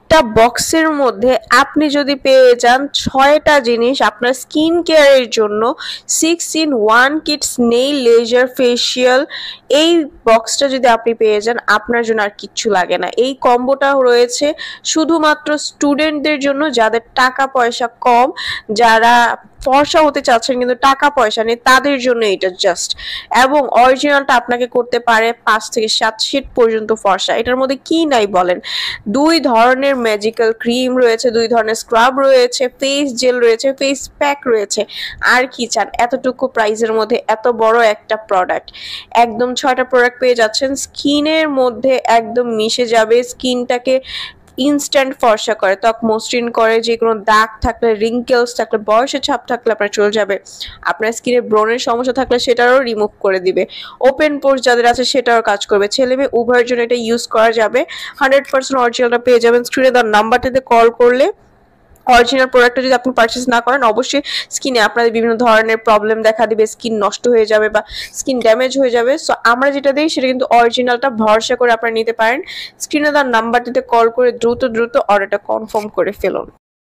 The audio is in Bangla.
একটা বক্সের মধ্যে আপনি যদি পেয়ে যান 6টা জিনিস আপনার স্কিন কেয়ারের জন্য 6-in-1 Kitts nail laser facial. এই বক্সটা যদি আপনি পেয়ে যান আপনার জন্য আর কিচ্ছু লাগে না। এই কম্বোটা রয়েছে শুধুমাত্র স্টুডেন্টদের জন্য যাদের টাকা পয়সা কম, যারা ফর্সা হতে চাচ্ছেন কিন্তু টাকা পয়সা নেই, তাদের জন্য এটা জাস্ট। এবং অরিজিনালটা আপনাকে করতে পারে 5 থেকে 7 শেড পর্যন্ত ফর্সা। এটার মধ্যে কি নাই বলেন, 2 ধরনের ম্যাজিক্যাল ক্রিম রয়েছে, 2 ধরনের স্ক্রাব রয়েছে, ফেস জেল রয়েছে, ফেস প্যাক রয়েছে। আর কি চান এতটুকু প্রাইসের মধ্যে এত বড় একটা প্রোডাক্ট? একদম 6টা প্রোডাক্ট পেয়ে যাচ্ছেন, স্কিনের মধ্যে একদম মিশে যাবে, স্কিনটাকে ইনস্ট্যান্ট ফর্সা করে, ত্বক মসৃণ করে, যে কোনো দাগ থাকলে, রিঙ্কেলস থাকলে, বয়সের ছাপ থাকলে আপনার চলে যাবে। আপনার স্কিনে ব্রণের সমস্যা থাকলে সেটারও রিমুভ করে দিবে। ওপেন পোর্স যাদের আছে সেটাও কাজ করবে। ছেলে মেয়ে উভয়ের জন্য এটা ইউজ করা যাবে। 100% অরিজিনালটা পেয়ে যাবেন। স্ক্রিনে দেওয়ার নাম্বারটিতে কল করলে অরিজিনাল প্রোডাক্টটা যদি আপনি পারচেস না করেন, অবশ্যই স্কিনে আপনাদের বিভিন্ন ধরনের প্রবলেম দেখা দিবে, স্কিন নষ্ট হয়ে যাবে বা স্কিন ড্যামেজ হয়ে যাবে। সো আমরা যেটা দিই সেটা কিন্তু অরিজিনালটা, ভরসা করে আপনারা নিতে পারেন। স্ক্রিনে দেওয়ার নাম্বারটিতে কল করে দ্রুত অর্ডারটা কনফার্ম করে ফেলুন।